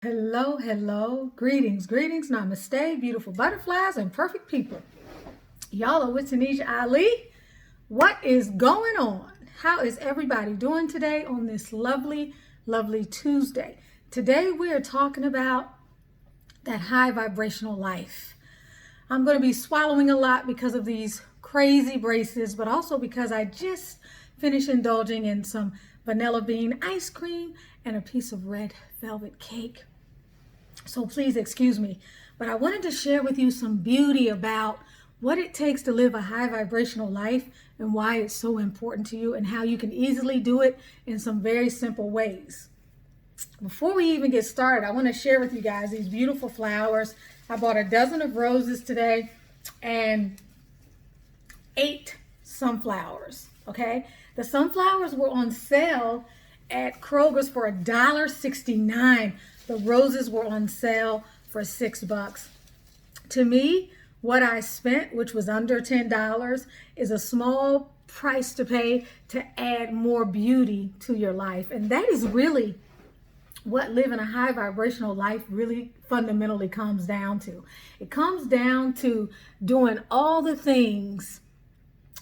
Hello, hello, greetings, namaste, beautiful butterflies and perfect people. Y'all are with Tanisha Ali. What is going on? How is everybody doing today on this lovely, lovely Tuesday? Today we are talking about that high vibrational life. I'm going to be swallowing a lot because of these crazy braces, but also because I just finished indulging in some vanilla bean ice cream and a piece of red velvet cake. So please excuse me, but I wanted to share with you some beauty about what it takes to live a high vibrational life and why it's so important to you and how you can easily do it in some very simple ways. Before we even get started, I want to share with you guys these beautiful flowers. I bought a dozen of roses today and 8 sunflowers, okay? The sunflowers were on sale at Kroger's for $1.69. The roses were on sale for $6. To me, what I spent, which was under $10, is a small price to pay to add more beauty to your life. And that is really what living a high vibrational life really fundamentally comes down to. It comes down to doing all the things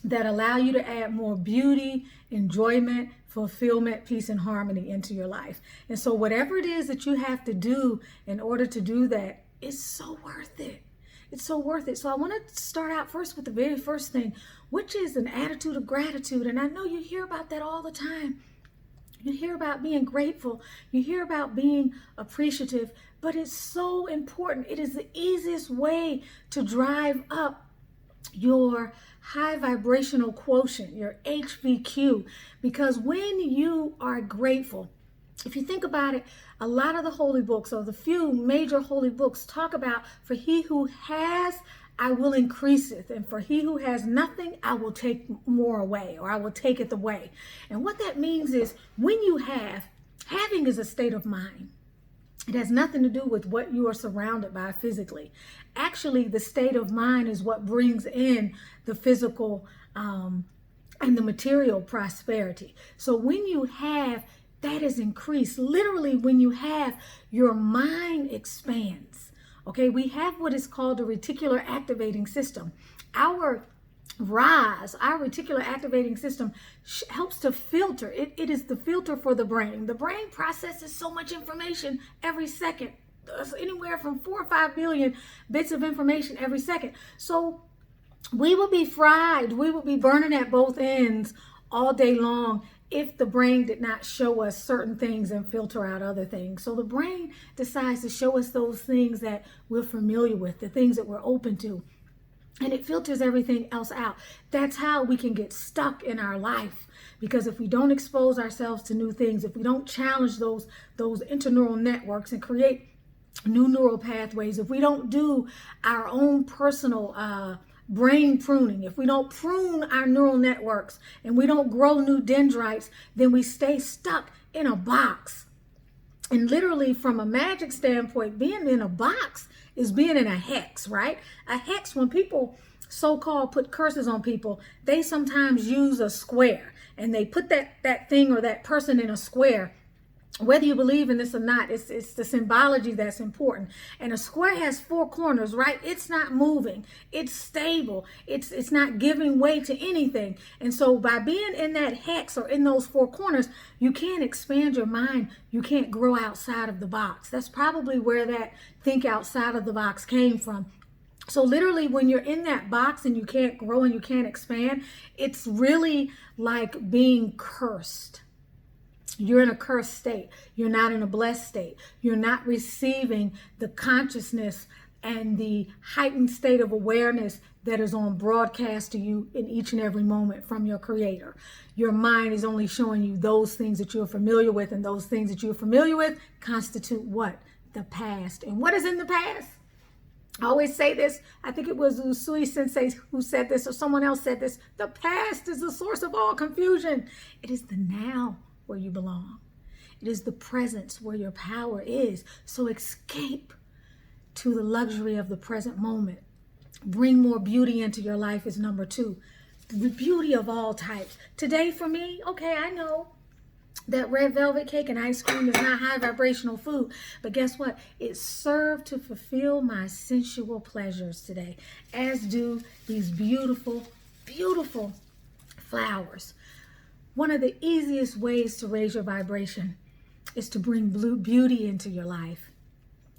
that allow you to add more beauty, enjoyment, fulfillment, peace, and harmony into your life. And so whatever it is that you have to do in order to do that, it's so worth it. It's so worth it. So I want to start out first with the very first thing, which is an attitude of gratitude. And I know you hear about that all the time. You hear about being grateful. You hear about being appreciative, but it's so important. It is the easiest way to drive up your high vibrational quotient, your HVQ, because when you are grateful, if you think about it, a lot of the holy books, or the few major holy books, talk about, for he who has, I will increaseth, and for he who has nothing, I will take more away, or I will take it away. And what that means is, when you have, having is a state of mind. It has nothing to do with what you are surrounded by physically. Actually, the state of mind is what brings in the physical and the material prosperity. So when you have, that is increased. Literally, when you have, your mind expands. Okay, we have what is called the reticular activating system. Our reticular activating system helps to filter. It is the filter for the brain. The brain processes so much information every second. Anywhere from 4 or 5 billion bits of information every second. So we would be fried. We would be burning at both ends all day long if the brain did not show us certain things and filter out other things. So the brain decides to show us those things that we're familiar with, the things that we're open to. And it filters everything else out. That's how we can get stuck in our life. Because if we don't expose ourselves to new things, if we don't challenge those interneural networks and create new neural pathways, if we don't do our own personal brain pruning, if we don't prune our neural networks and we don't grow new dendrites, then we stay stuck in a box. And literally, from a magic standpoint, being in a box is being in a hex, right? A hex, when people so-called put curses on people, they sometimes use a square, and they put that thing or that person in a square. Whether you believe in this or not, it's the symbology that's important. And a square has 4 corners, right? It's not moving. It's stable. It's not giving way to anything. And so by being in that hex or in those 4 corners, you can't expand your mind. You can't grow outside of the box. That's probably where that think outside of the box came from. So literally, when you're in that box and you can't grow and you can't expand, it's really like being cursed. You're in a cursed state. You're not in a blessed state. You're not receiving the consciousness and the heightened state of awareness that is on broadcast to you in each and every moment from your creator. Your mind is only showing you those things that you're familiar with, and those things that you're familiar with constitute what? The past. And what is in the past? I always say this. I think it was Usui Sensei who said this, or someone else said this. The past is the source of all confusion. It is the now where you belong. It is the presence where your power is. So escape to the luxury of the present moment. Bring more beauty into your life is number 2. The beauty of all types. Today for me, okay, I know That red velvet cake and ice cream is not high vibrational food. But guess what? It served to fulfill my sensual pleasures today, as do these beautiful, beautiful flowers. One of the easiest ways to raise your vibration is to bring beauty into your life.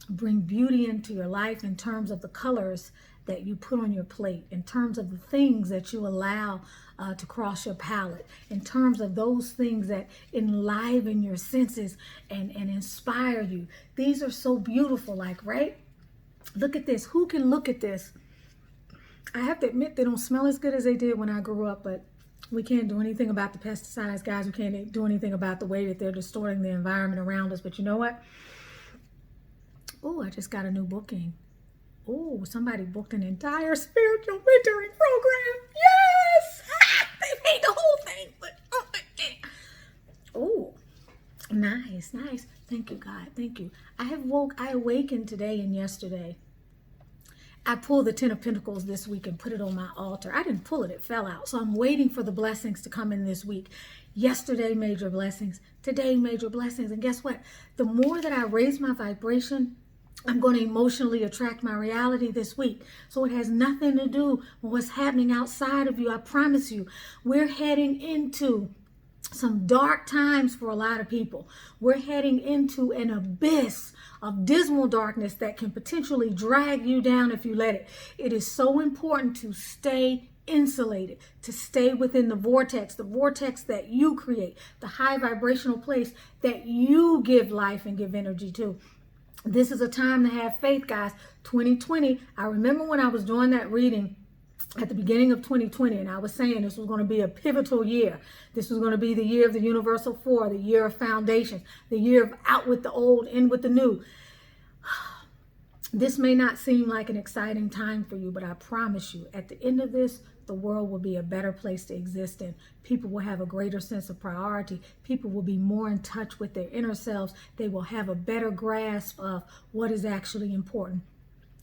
Bring beauty into your life in terms of the colors that you put on your plate, in terms of the things that you allow to cross your palate, in terms of those things that enliven your senses and inspire you. These are so beautiful, like, right? Look at this. Who can look at this? I have to admit they don't smell as good as they did when I grew up, but we can't do anything about the pesticides, guys. We can't do anything about the way that they're distorting the environment around us. But you know what? Oh, I just got a new booking. Oh, somebody booked an entire spiritual mentoring program. Yes! They paid the whole thing. But oh, nice, nice. Thank you, God. Thank you. I awakened today and yesterday. I pulled the 10 of Pentacles this week and put it on my altar. I didn't pull it. It fell out. So I'm waiting for the blessings to come in this week. Yesterday, major blessings. Today, major blessings. And guess what? The more that I raise my vibration, I'm going to emotionally attract my reality this week. So it has nothing to do with what's happening outside of you. I promise you, we're heading into some dark times for a lot of people. We're heading into an abyss of dismal darkness that can potentially drag you down if you let it. It is so important to stay insulated, to stay within the vortex that you create, the high vibrational place that you give life and give energy to. This is a time to have faith, guys. 2020, I remember when I was doing that reading at the beginning of 2020, and I was saying this was going to be a pivotal year. This was going to be the year of the Universal Four, the year of foundations, the year of out with the old, in with the new. This may not seem like an exciting time for you, but I promise you, at the end of this, the world will be a better place to exist in. People will have a greater sense of priority. People will be more in touch with their inner selves. They will have a better grasp of what is actually important.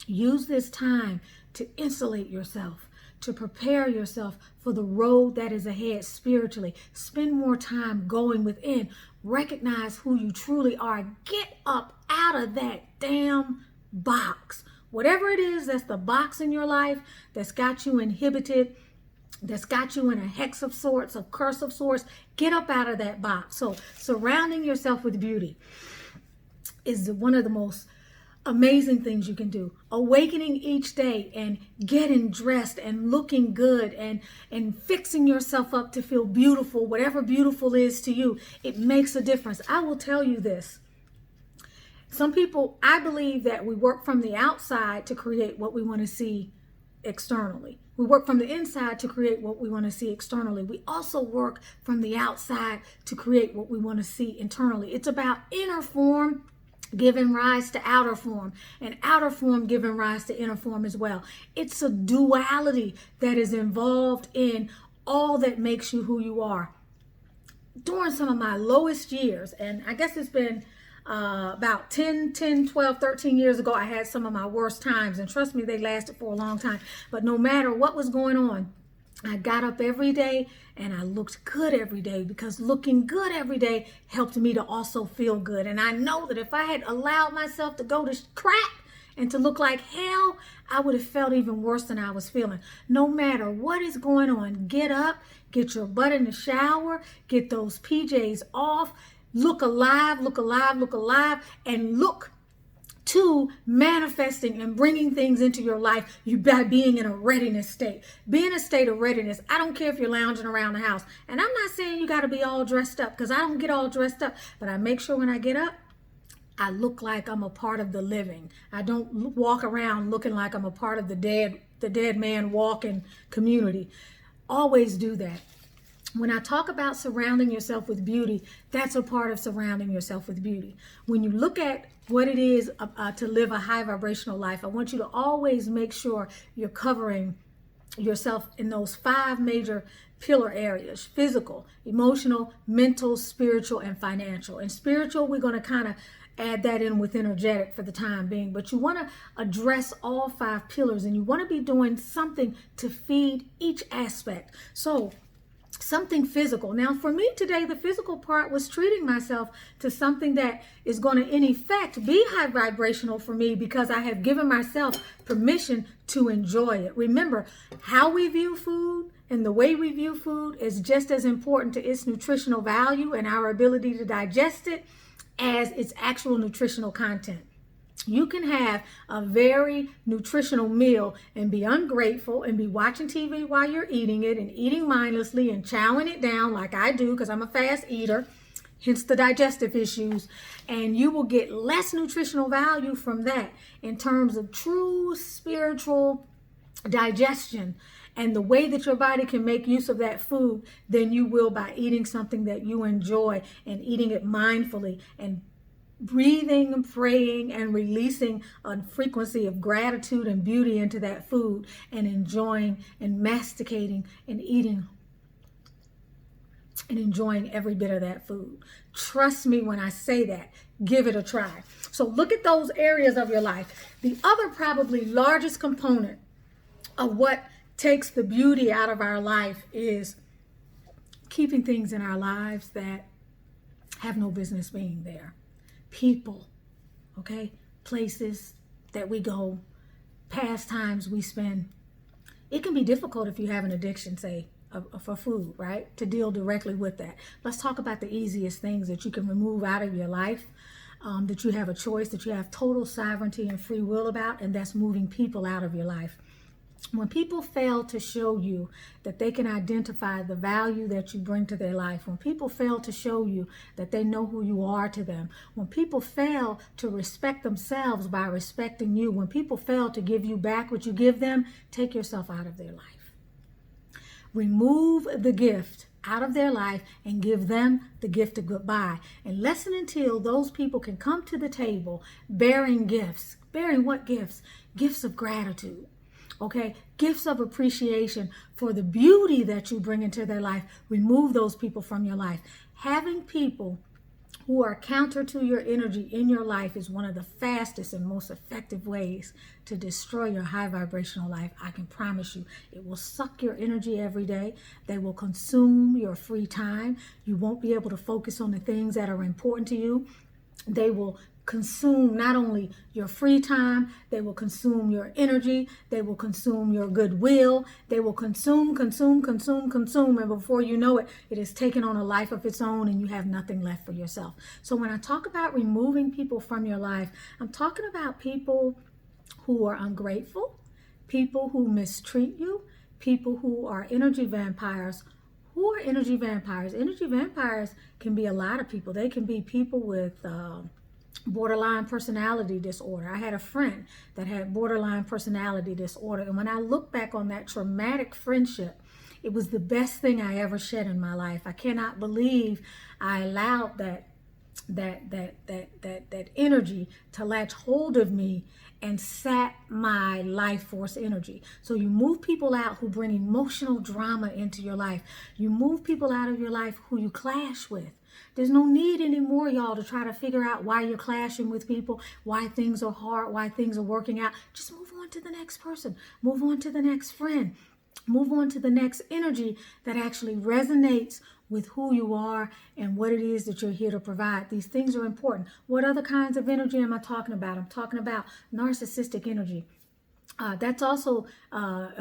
Use this time to insulate yourself, to prepare yourself for the road that is ahead spiritually. Spend more time going within. Recognize who you truly are. Get up out of that damn box. Whatever it is that's the box in your life that's got you inhibited, that's got you in a hex of sorts, a curse of sorts, get up out of that box. So surrounding yourself with beauty is one of the most amazing things you can do. Awakening each day and getting dressed and looking good and fixing yourself up to feel beautiful, whatever beautiful is to you, it makes a difference. I will tell you this. Some people, I believe that we work from the outside to create what we want to see externally. We work from the inside to create what we want to see externally. We also work from the outside to create what we want to see internally. It's about inner form giving rise to outer form, and outer form giving rise to inner form as well. It's a duality that is involved in all that makes you who you are. During some of my lowest years, and I guess it's been about 10, 12, 13 years ago, I had some of my worst times, and trust me, they lasted for a long time. But no matter what was going on, I got up every day and I looked good every day, because looking good every day helped me to also feel good. And I know that if I had allowed myself to go to crap and to look like hell, I would have felt even worse than I was feeling. No matter what is going on, get up, get your butt in the shower, get those PJs off, look alive, look alive, look alive, and look to manifesting and bringing things into your life by being in a readiness state. Be in a state of readiness. I don't care if you're lounging around the house. And I'm not saying you got to be all dressed up, because I don't get all dressed up. But I make sure when I get up, I look like I'm a part of the living. I don't walk around looking like I'm a part of the dead man walking community. Always do that. When I talk about surrounding yourself with beauty, that's a part of surrounding yourself with beauty. When you look at what it is to live a high vibrational life, I want you to always make sure you're covering yourself in those 5 major pillar areas: physical, emotional, mental, spiritual, and financial. And spiritual, we're going to kind of add that in with energetic for the time being, but you want to address all 5 pillars, and you want to be doing something to feed each aspect. So something physical. Now, for me today, the physical part was treating myself to something that is going to, in effect, be high vibrational for me because I have given myself permission to enjoy it. Remember, how we view food and the way we view food is just as important to its nutritional value and our ability to digest it as its actual nutritional content. You can have a very nutritional meal and be ungrateful and be watching TV while you're eating it and eating mindlessly and chowing it down like I do because I'm a fast eater, hence the digestive issues. And you will get less nutritional value from that in terms of true spiritual digestion and the way that your body can make use of that food than you will by eating something that you enjoy and eating it mindfully and breathing and praying and releasing a frequency of gratitude and beauty into that food and enjoying and masticating and eating and enjoying every bit of that food. Trust me when I say that. Give it a try. So look at those areas of your life. The other probably largest component of what takes the beauty out of our life is keeping things in our lives that have no business being there. People, okay, places that we go, pastimes we spend. It can be difficult if you have an addiction, say, for food, right? To deal directly with that. Let's talk about the easiest things that you can remove out of your life, that you have a choice, that you have total sovereignty and free will about, and that's moving people out of your life. When people fail to show you that they can identify the value that you bring to their life, when people fail to show you that they know who you are to them, when people fail to respect themselves by respecting you, when people fail to give you back what you give them, take yourself out of their life. Remove the gift out of their life and give them the gift of goodbye. Unless and until those people can come to the table bearing gifts. Bearing what gifts? Gifts of gratitude. Okay, gifts of appreciation for the beauty that you bring into their life. Remove those people from your life. Having people who are counter to your energy in your life is one of the fastest and most effective ways to destroy your high vibrational life. I can promise you, it will suck your energy every day. They will consume your free time. You won't be able to focus on the things that are important to you. They will consume not only your free time, they will consume your energy, they will consume your goodwill, they will consume, and before you know it, it has taken on a life of its own and you have nothing left for yourself. So when I talk about removing people from your life, I'm talking about people who are ungrateful, people who mistreat you, people who are energy vampires. Who are energy vampires? Energy vampires can be a lot of people. They can be people with borderline personality disorder. I had a friend that had borderline personality disorder, and when I look back on that traumatic friendship, it was the best thing I ever shed in my life. I cannot believe I allowed that energy to latch hold of me and sap my life force energy. So you move people out who bring emotional drama into your life. You move people out of your life who you clash with. There's no need anymore, y'all, to try to figure out why you're clashing with people, why things are hard, why things are working out. Just move on to the next person. Move on to the next friend. Move on to the next energy that actually resonates with who you are and what it is that you're here to provide. These things are important. What other kinds of energy am I talking about? I'm talking about narcissistic energy. That's also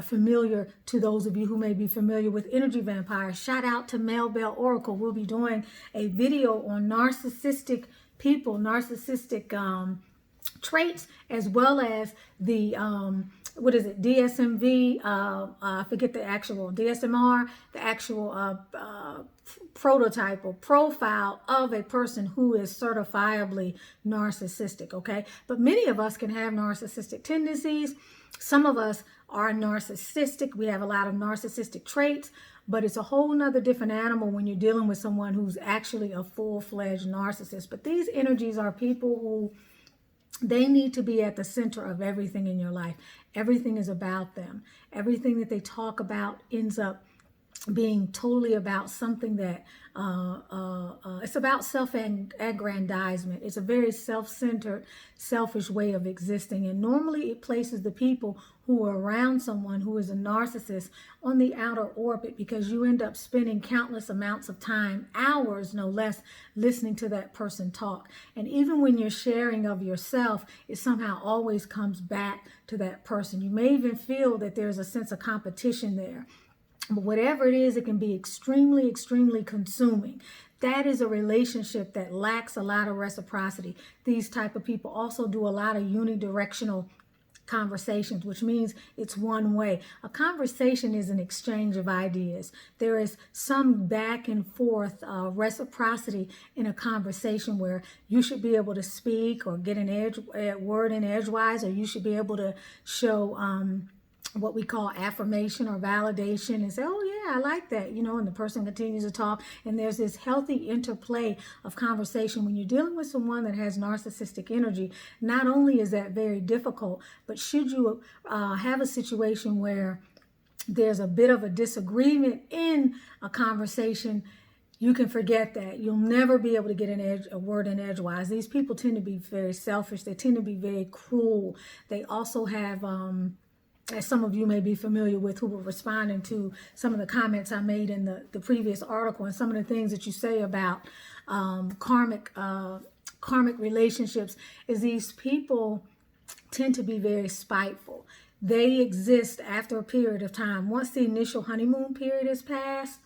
familiar to those of you who may be familiar with energy vampires. Shout out to Mel Bell Oracle. We'll be doing a video on narcissistic people, narcissistic traits, as well as the DSMV, I forget the actual DSMR, the actual prototype or profile of a person who is certifiably narcissistic, okay? But many of us can have narcissistic tendencies. Some of us are narcissistic. We have a lot of narcissistic traits, but it's a whole nother different animal when you're dealing with someone who's actually a full-fledged narcissist. But these energies are people who they need to be at the center of everything in your life. Everything is about them. Everything that they talk about ends up being totally about something that it's about self-aggrandizement. It's a very self-centered, selfish way of existing. And normally it places the people who are around someone who is a narcissist on the outer orbit, because you end up spending countless amounts of time, hours no less, listening to that person talk. And even when you're sharing of yourself, it somehow always comes back to that person. You may even feel that there's a sense of competition there. But whatever it is, it can be extremely, extremely consuming. That is a relationship that lacks a lot of reciprocity. These type of people also do a lot of unidirectional conversations, which means it's one way. A conversation is an exchange of ideas. There is some back and forth reciprocity in a conversation where you should be able to speak or get a word in edgewise, or you should be able to show what we call affirmation or validation and say, oh yeah, I like that, and the person continues to talk. And there's this healthy interplay of conversation. When you're dealing with someone that has narcissistic energy, not only is that very difficult, but should you have a situation where there's a bit of a disagreement in a conversation, you can forget that. You'll never be able to get a word in edgewise. These people tend to be very selfish. They tend to be very cruel. They also have as some of you may be familiar with, who were responding to some of the comments I made in the previous article, and some of the things that you say about karmic relationships, is these people tend to be very spiteful. They exist after a period of time. Once the initial honeymoon period is passed,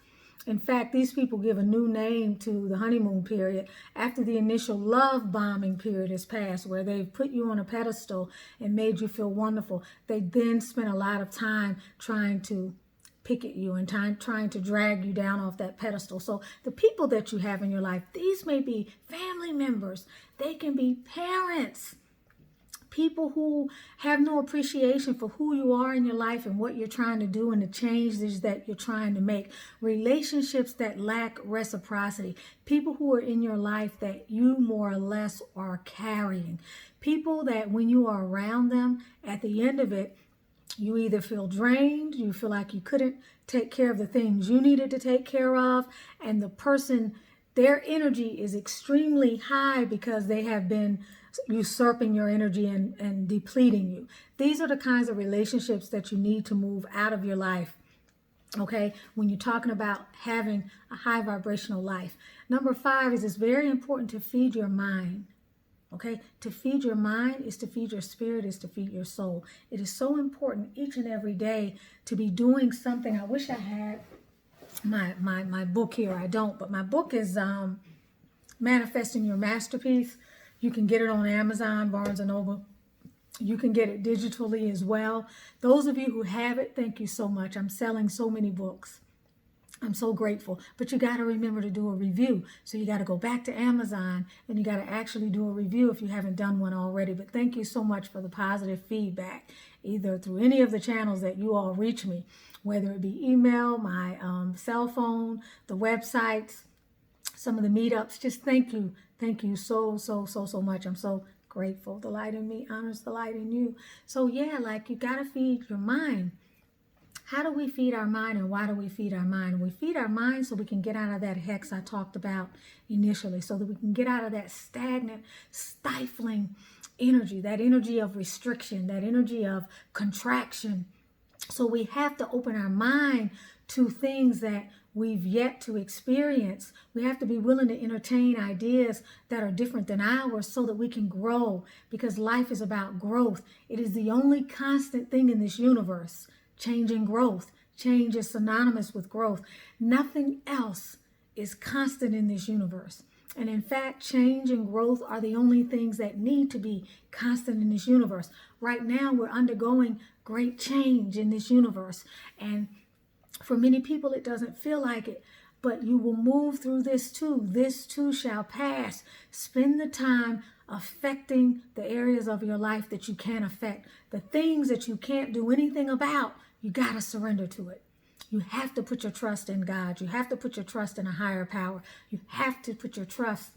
in fact, these people give a new name to the honeymoon period after the initial love bombing period is passed, where they've put you on a pedestal and made you feel wonderful. They then spend a lot of time trying to pick at you and trying to drag you down off that pedestal. So the people that you have in your life, these may be family members. They can be parents. People who have no appreciation for who you are in your life and what you're trying to do and the changes that you're trying to make. Relationships that lack reciprocity. People who are in your life that you more or less are carrying. People that when you are around them, at the end of it, you either feel drained, you feel like you couldn't take care of the things you needed to take care of, and the person, their energy is extremely high because they have been usurping your energy and depleting you. These are the kinds of relationships that you need to move out of your life, okay, when you're talking about having a high vibrational life. Number 5 is it's very important to feed your mind. Okay, to feed your mind is to feed your spirit, is to feed your soul. It is so important each and every day to be doing something. I wish I had my book here. I don't, but my book is Manifesting Your Masterpiece. You can get it on Amazon, Barnes & Noble. You can get it digitally as well. Those of you who have it, thank you so much. I'm selling so many books. I'm so grateful. But you got to remember to do a review. So you got to go back to Amazon and you got to actually do a review if you haven't done one already. But thank you so much for the positive feedback, either through any of the channels that you all reach me, whether it be email, my cell phone, the websites, some of the meetups. Just thank you. Thank you so much. I'm so grateful. The light in me honors the light in you. So yeah, like you got to feed your mind. How do we feed our mind, and why do we feed our mind? We feed our mind so we can get out of that hex I talked about initially, so that we can get out of that stagnant, stifling energy, that energy of restriction, that energy of contraction. So we have to open our mind to things that we've yet to experience. We have to be willing to entertain ideas that are different than ours so that we can grow, because life is about growth. It is the only constant thing in this universe. Change and growth. Change is synonymous with growth. Nothing else is constant in this universe. And in fact, change and growth are the only things that need to be constant in this universe. Right now, we're undergoing great change in this universe. And for many people, it doesn't feel like it. But you will move through this too. This too shall pass. Spend the time affecting the areas of your life that you can affect. The things that you can't do anything about, you got to surrender to it. You have to put your trust in God. You have to put your trust in a higher power. You have to put your trust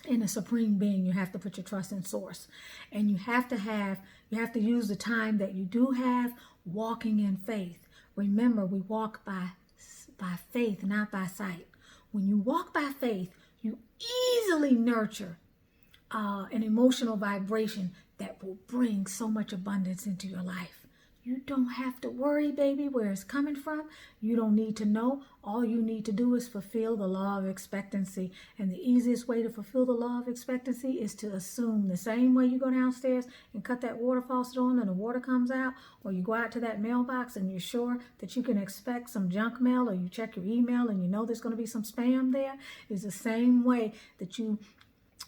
in a supreme being. You have to put your trust in source. And you have to use the time that you do have walking in faith. Remember, we walk by by faith, not by sight. When you walk by faith, you easily nurture an emotional vibration that will bring so much abundance into your life. You don't have to worry, baby, where it's coming from. You don't need to know. All you need to do is fulfill the law of expectancy. And the easiest way to fulfill the law of expectancy is to assume the same way you go downstairs and cut that water faucet on and the water comes out, or you go out to that mailbox and you're sure that you can expect some junk mail, or you check your email and you know there's going to be some spam there, is the same way that you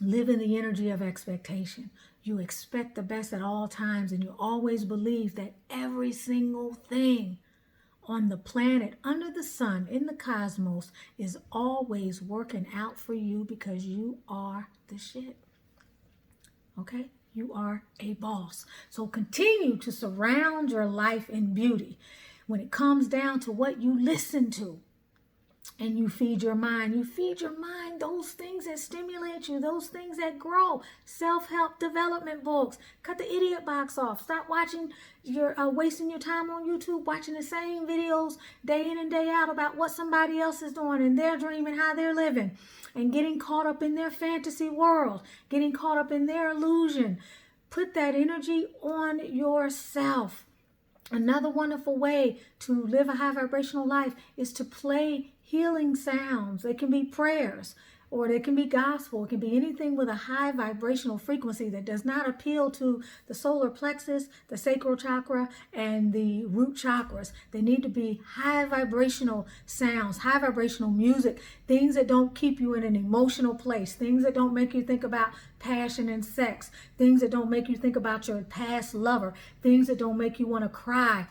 live in the energy of expectation. You expect the best at all times, and you always believe that every single thing on the planet, under the sun, in the cosmos, is always working out for you because you are the shit. Okay? You are a boss. So continue to surround your life in beauty. When it comes down to what you listen to, and you feed your mind those things that stimulate you, those things that grow. Self-help development books. Cut the idiot box off. Stop watching wasting your time on YouTube watching the same videos day in and day out about what somebody else is doing and their dream and how they're living, and getting caught up in their fantasy world, getting caught up in their illusion. Put that energy on yourself. Another wonderful way to live a high vibrational life is to play healing sounds. They can be prayers, or they can be gospel. It can be anything with a high vibrational frequency that does not appeal to the solar plexus, the sacral chakra, and the root chakras. They need to be high vibrational sounds, high vibrational music, things that don't keep you in an emotional place, things that don't make you think about passion and sex, things that don't make you think about your past lover, things that don't make you want to cry,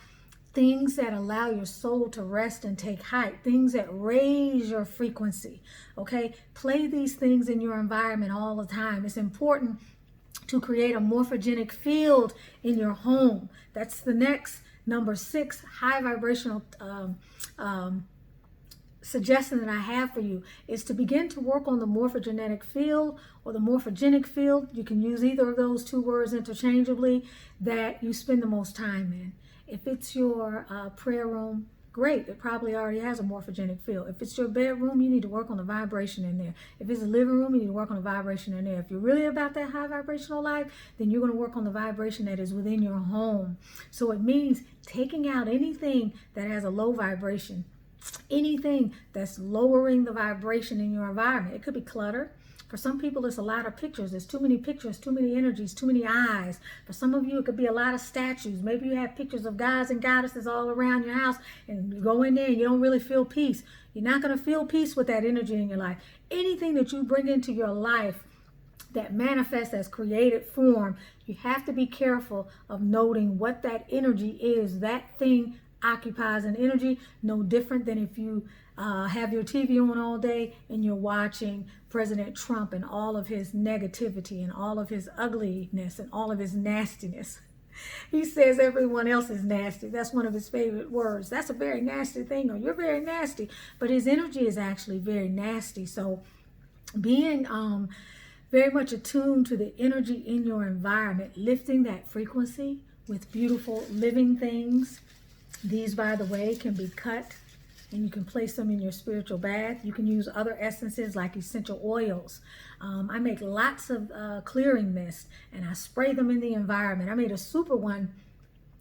things that allow your soul to rest and take height, things that raise your frequency. Okay, play these things in your environment all the time. It's important to create a morphogenic field in your home. That's the next number 6 high vibrational suggestion that I have for you, is to begin to work on the morphogenetic field or the morphogenic field. You can use either of those 2 words interchangeably, that you spend the most time in. If it's your prayer room, great. It probably already has a morphogenic field. If it's your bedroom, you need to work on the vibration in there. If it's a living room, you need to work on the vibration in there. If you're really about that high vibrational life, then you're going to work on the vibration that is within your home. So it means taking out anything that has a low vibration, anything that's lowering the vibration in your environment. It could be clutter. For some people, it's a lot of pictures. There's too many pictures, too many energies, too many eyes. For some of you, it could be a lot of statues. Maybe you have pictures of gods and goddesses all around your house, and you go in there and you don't really feel peace. You're not going to feel peace with that energy in your life. Anything that you bring into your life that manifests as created form, you have to be careful of noting what that energy is. That thing occupies an energy no different than if you have your TV on all day and you're watching President Trump and all of his negativity and all of his ugliness and all of his nastiness. He says everyone else is nasty. That's one of his favorite words. That's a very nasty thing, or you're very nasty. But his energy is actually very nasty. So being very much attuned to the energy in your environment, lifting that frequency with beautiful living things. These, by the way, can be cut and you can place them in your spiritual bath. You can use other essences like essential oils. I make lots of clearing mist, and I spray them in the environment. I made a super one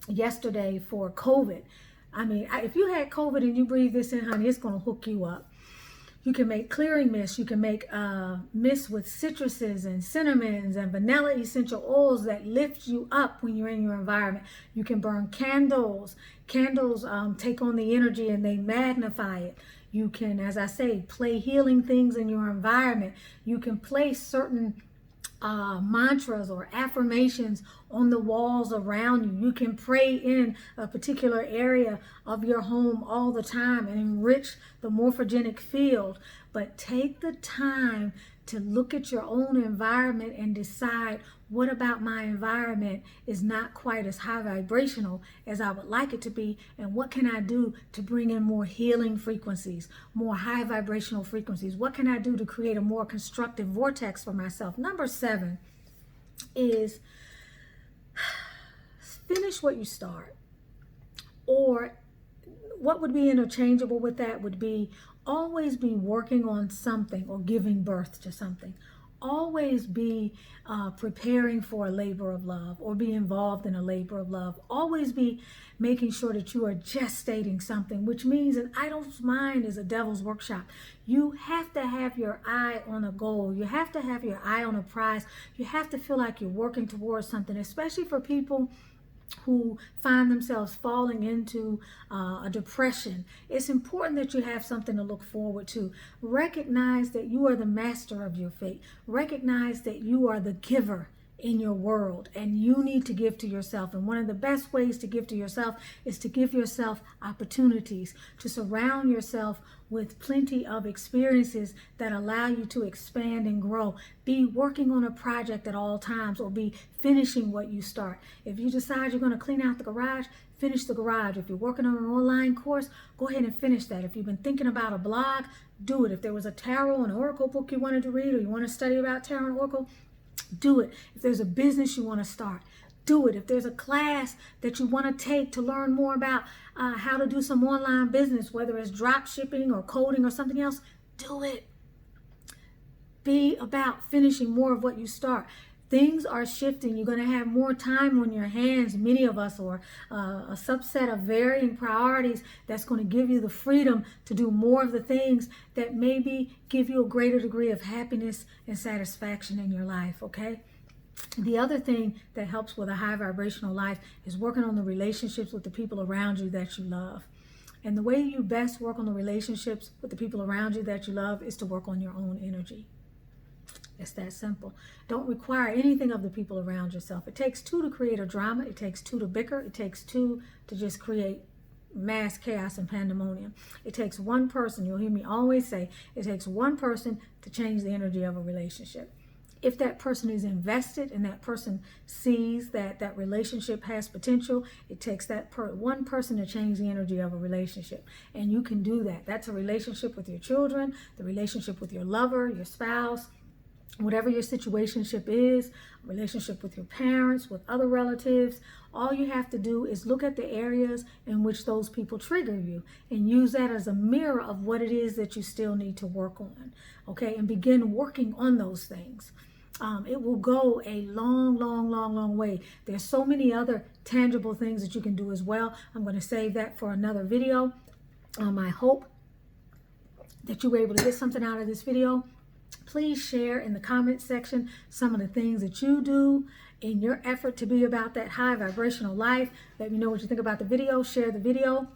yesterday for COVID. I mean, if you had COVID and you breathe this in, honey, it's going to hook you up. You can make clearing mist. You can make mist with citruses and cinnamons and vanilla essential oils that lift you up when you're in your environment. You can burn candles. Candles take on the energy and they magnify it. You can, as I say, play healing things in your environment. You can place certain mantras or affirmations on the walls around you. You can pray in a particular area of your home all the time and enrich the morphogenic field. But take the time to look at your own environment and decide, what about my environment is not quite as high vibrational as I would like it to be, and what can I do to bring in more healing frequencies, more high vibrational frequencies? What can I do to create a more constructive vortex for myself? Number 7 is finish what you start, or what would be interchangeable with that would be always be working on something or giving birth to something. Always be preparing for a labor of love or be involved in a labor of love. Always be making sure that you are gestating something, which means an idol's mind is a devil's workshop. You have to have your eye on a goal. You have to have your eye on a prize. You have to feel like you're working towards something, especially for people who find themselves falling into a depression. It's important that you have something to look forward to. Recognize that you are the master of your fate. Recognize that you are the giver in your world and you need to give to yourself. And one of the best ways to give to yourself is to give yourself opportunities, to surround yourself with plenty of experiences that allow you to expand and grow. Be working on a project at all times or be finishing what you start. If you decide you're going to clean out the garage, finish the garage. If you're working on an online course, go ahead and finish that. If you've been thinking about a blog, do it. If there was a tarot and oracle book you wanted to read or you want to study about tarot and oracle, do it. If there's a business you want to start, do it. If there's a class that you want to take to learn more about how to do some online business, whether it's drop shipping or coding or something else, do it. Be about finishing more of what you start. Things are shifting. You're going to have more time on your hands, many of us, or a subset of varying priorities that's going to give you the freedom to do more of the things that maybe give you a greater degree of happiness and satisfaction in your life, okay? The other thing that helps with a high vibrational life is working on the relationships with the people around you that you love. And the way you best work on the relationships with the people around you that you love is to work on your own energy. It's that simple. Don't require anything of the people around yourself. It takes two to create a drama. It takes two to bicker. It takes two to just create mass chaos and pandemonium. It takes one person, you'll hear me always say, it takes one person to change the energy of a relationship. If that person is invested and that person sees that that relationship has potential, it takes that one person to change the energy of a relationship. And you can do that. That's a relationship with your children, the relationship with your lover, your spouse, whatever your situationship is, a relationship with your parents, with other relatives. All you have to do is look at the areas in which those people trigger you and use that as a mirror of what it is that you still need to work on, okay? And begin working on those things. It will go a long way. There's so many other tangible things that you can do as well. I'm going to save that for another video. I hope that you were able to get something out of this video. Please share in the comment section some of the things that you do in your effort to be about that high vibrational life. Let me know what you think about the video. Share the video,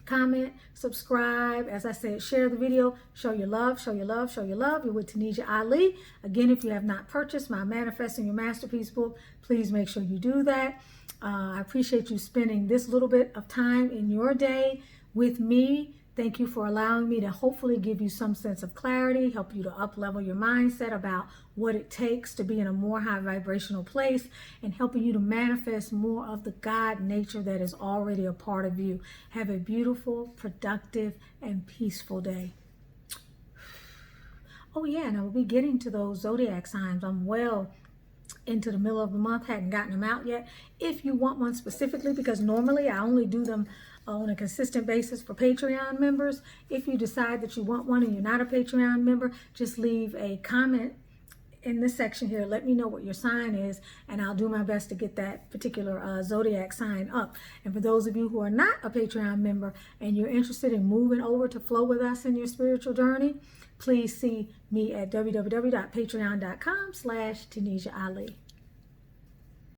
comment, subscribe. As I said, share the video, show your love, show your love, show your love. You're with Tanisha Ali. Again, if you have not purchased my Manifesting Your Masterpiece book, please make sure you do that. I appreciate you spending this little bit of time in your day with me. Thank you for allowing me to hopefully give you some sense of clarity, help you to up-level your mindset about what it takes to be in a more high vibrational place, and helping you to manifest more of the God nature that is already a part of you. Have a beautiful, productive, and peaceful day. Oh yeah, and I will be getting to those zodiac signs. I'm well into the middle of the month, hadn't gotten them out yet. If you want one specifically, because normally I only do them on a consistent basis for Patreon members. If you decide that you want one and you're not a Patreon member, just leave a comment in this section here. Let me know what your sign is, and I'll do my best to get that particular zodiac sign up. And for those of you who are not a Patreon member and you're interested in moving over to flow with us in your spiritual journey, please see me at www.patreon.com/Tanisha Ali.